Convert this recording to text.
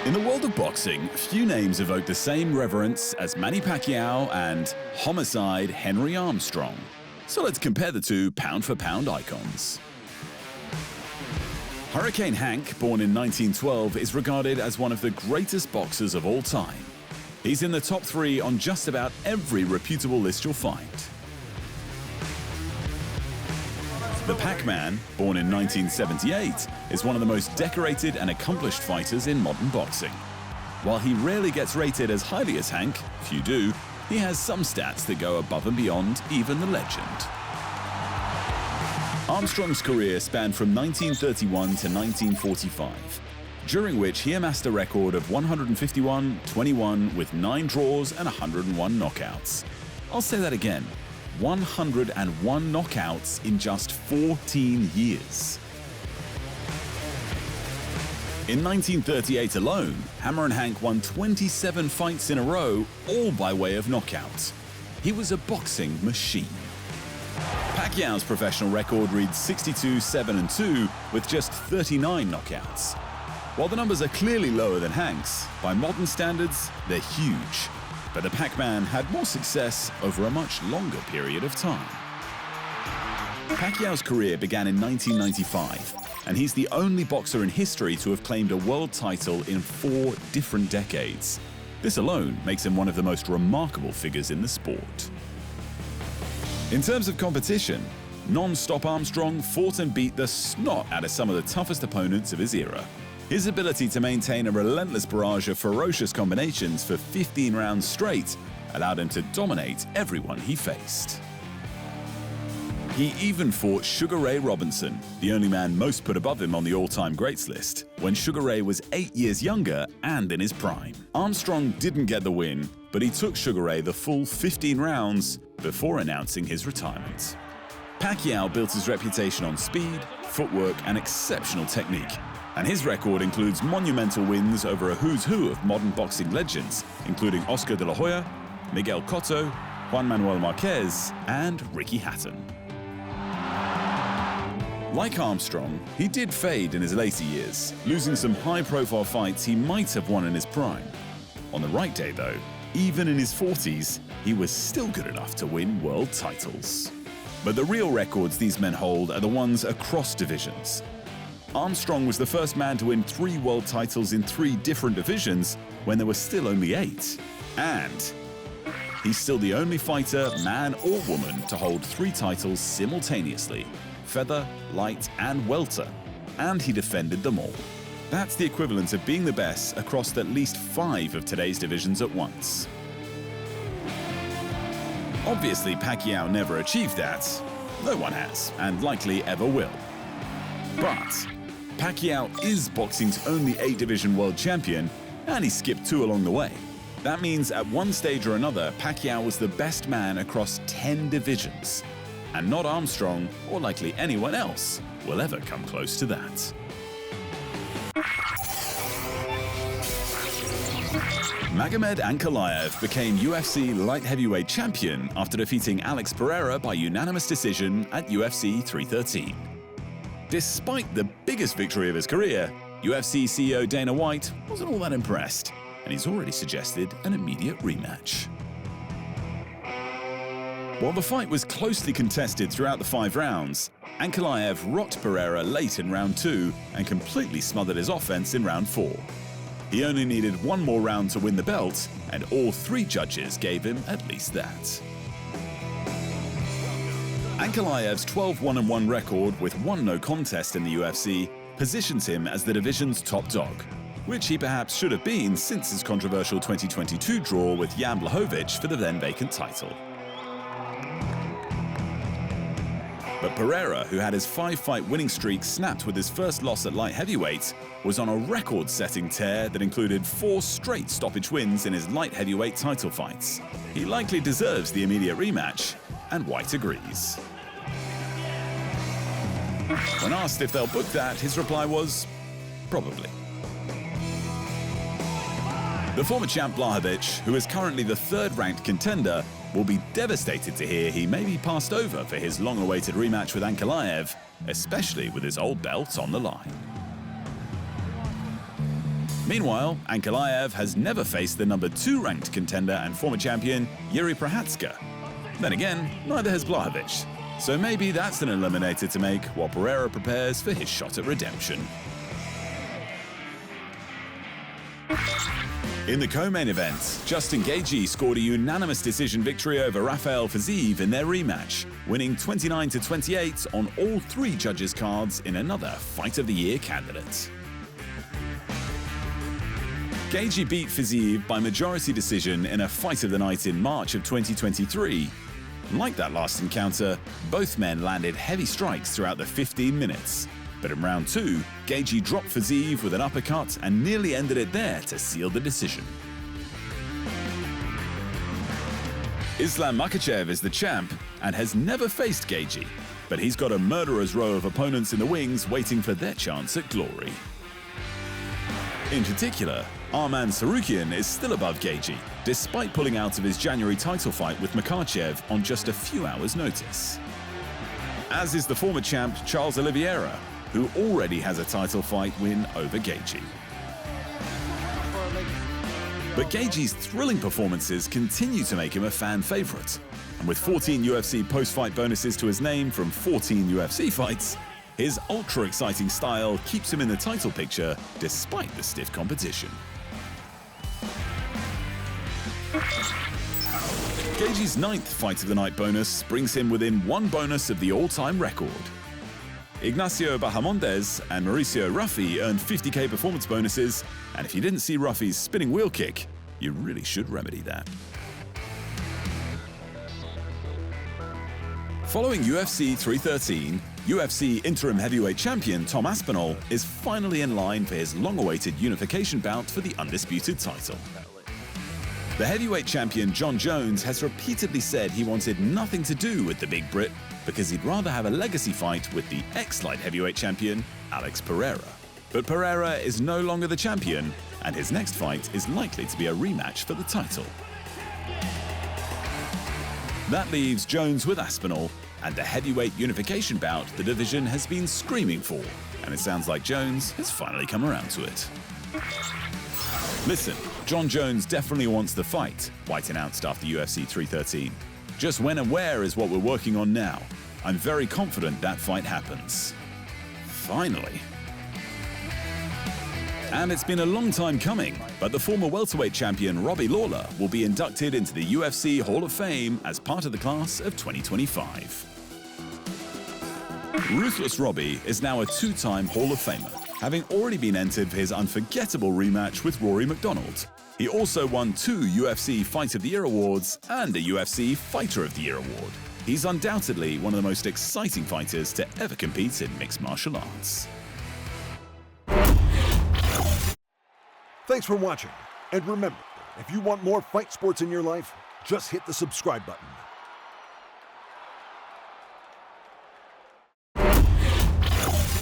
In the world of boxing, few names evoke the same reverence as Manny Pacquiao and Homicide Henry Armstrong. So let's compare the two pound-for-pound icons. Hurricane Hank, born in 1912, is regarded as one of the greatest boxers of all time. He's in the top 3 on just about every reputable list you'll find. The Pac-Man, born in 1978, is one of the most decorated and accomplished fighters in modern boxing. While he rarely gets rated as highly as Hank, few do, he has some stats that go above and beyond even the legend. Armstrong's career spanned from 1931 to 1945, during which he amassed a record of 151-21 with 9 draws and 101 knockouts. I'll say that again. 101 knockouts in just 14 years. In 1938 alone, Hammer and Hank won 27 fights in a row, all by way of knockout. He was a boxing machine. Pacquiao's professional record reads 62-7-2 with just 39 knockouts. While the numbers are clearly lower than Hank's, by modern standards, they're huge. But the Pac-Man had more success over a much longer period of time. Pacquiao's career began in 1995, and he's the only boxer in history to have claimed a world title in 4 different decades. This alone makes him one of the most remarkable figures in the sport. In terms of competition, non-stop Armstrong fought and beat the snot out of some of the toughest opponents of his era. His ability to maintain a relentless barrage of ferocious combinations for 15 rounds straight allowed him to dominate everyone he faced. He even fought Sugar Ray Robinson, the only man most put above him on the all-time greats list, when Sugar Ray was 8 years younger and in his prime. Armstrong didn't get the win, but he took Sugar Ray the full 15 rounds before announcing his retirement. Pacquiao built his reputation on speed, footwork, and exceptional technique. And his record includes monumental wins over a who's who of modern boxing legends, including Oscar de la Hoya, Miguel Cotto, Juan Manuel Marquez, and Ricky Hatton. Like Armstrong, he did fade in his later years, losing some high-profile fights he might have won in his prime. On the right day, though, even in his 40s, he was still good enough to win world titles. But the real records these men hold are the ones across divisions. Armstrong was the first man to win 3 world titles in 3 different divisions when there were still only 8. And he's still the only fighter, man or woman, to hold 3 titles simultaneously: feather, light, and welter. And he defended them all. That's the equivalent of being the best across at least 5 of today's divisions at once. Obviously, Pacquiao never achieved that. No one has, and likely ever will. But Pacquiao is boxing's only 8-division world champion, and he skipped 2 along the way. That means at one stage or another, Pacquiao was the best man across 10 divisions. And not Armstrong, or likely anyone else, will ever come close to that. Magomed Ankalaev became UFC light heavyweight champion after defeating Alex Pereira by unanimous decision at UFC 313. Despite the biggest victory of his career, UFC CEO Dana White wasn't all that impressed, and he's already suggested an immediate rematch. While the fight was closely contested throughout the 5 rounds, Ankalaev rocked Pereira late in round 2 and completely smothered his offense in round 4. He only needed 1 more round to win the belt, and all 3 judges gave him at least that. Ankalaev's 12-1-1 record with 1 no contest in the UFC positions him as the division's top dog, which he perhaps should have been since his controversial 2022 draw with Jan Blachowicz for the then-vacant title. But Pereira, who had his 5-fight winning streak snapped with his first loss at light heavyweight, was on a record-setting tear that included 4 straight stoppage wins in his light heavyweight title fights. He likely deserves the immediate rematch, and White agrees. When asked if they'll book that, his reply was, probably. The former champ Blachowicz, who is currently the 3rd-ranked contender, will be devastated to hear he may be passed over for his long-awaited rematch with Ankalaev, especially with his old belt on the line. Meanwhile, Ankalaev has never faced the number 2 ranked contender and former champion Yuri Prochazka. Then again, neither has Blachowicz. So maybe that's an eliminator to make while Pereira prepares for his shot at redemption. In the co-main event, Justin Gaethje scored a unanimous decision victory over Rafael Fiziev in their rematch, winning 29-28 on all 3 judges' cards in another Fight of the Year candidate. Gaethje beat Fiziev by majority decision in a Fight of the Night in March of 2023. Like that last encounter, both men landed heavy strikes throughout the 15 minutes. But in round 2, Gaethje dropped Fiziev with an uppercut and nearly ended it there to seal the decision. Islam Makhachev is the champ and has never faced Gaethje, but he's got a murderer's row of opponents in the wings waiting for their chance at glory. In particular, Arman Tsarukyan is still above Gaethje, despite pulling out of his January title fight with Makhachev on just a few hours' notice. As is the former champ Charles Oliveira, who already has a title fight win over Gaethje. But Gaethje's thrilling performances continue to make him a fan favorite. And with 14 UFC post-fight bonuses to his name from 14 UFC fights, his ultra-exciting style keeps him in the title picture despite the stiff competition. Gaethje's 9th Fight of the Night bonus brings him within 1 bonus of the all-time record. Ignacio Bahamondes and Mauricio Ruffi earned 50k performance bonuses, and if you didn't see Ruffi's spinning wheel kick, you really should remedy that. Following UFC 313, UFC interim heavyweight champion Tom Aspinall is finally in line for his long-awaited unification bout for the undisputed title. The heavyweight champion John Jones has repeatedly said he wanted nothing to do with the Big Brit because he'd rather have a legacy fight with the ex-light heavyweight champion Alex Pereira. But Pereira is no longer the champion, and his next fight is likely to be a rematch for the title. That leaves Jones with Aspinall, and the heavyweight unification bout the division has been screaming for, and it sounds like Jones has finally come around to it. Listen, John Jones definitely wants the fight, White announced after UFC 313. Just when and where is what we're working on now. I'm very confident that fight happens. Finally. And it's been a long time coming, but the former welterweight champion Robbie Lawler will be inducted into the UFC Hall of Fame as part of the class of 2025. Ruthless Robbie is now a 2-time Hall of Famer, having already been entered for his unforgettable rematch with Rory McDonald. He also won 2 UFC Fight of the Year awards and a UFC Fighter of the Year award. He's undoubtedly one of the most exciting fighters to ever compete in mixed martial arts. Thanks for watching, and remember, if you want more fight sports in your life, just hit the subscribe button.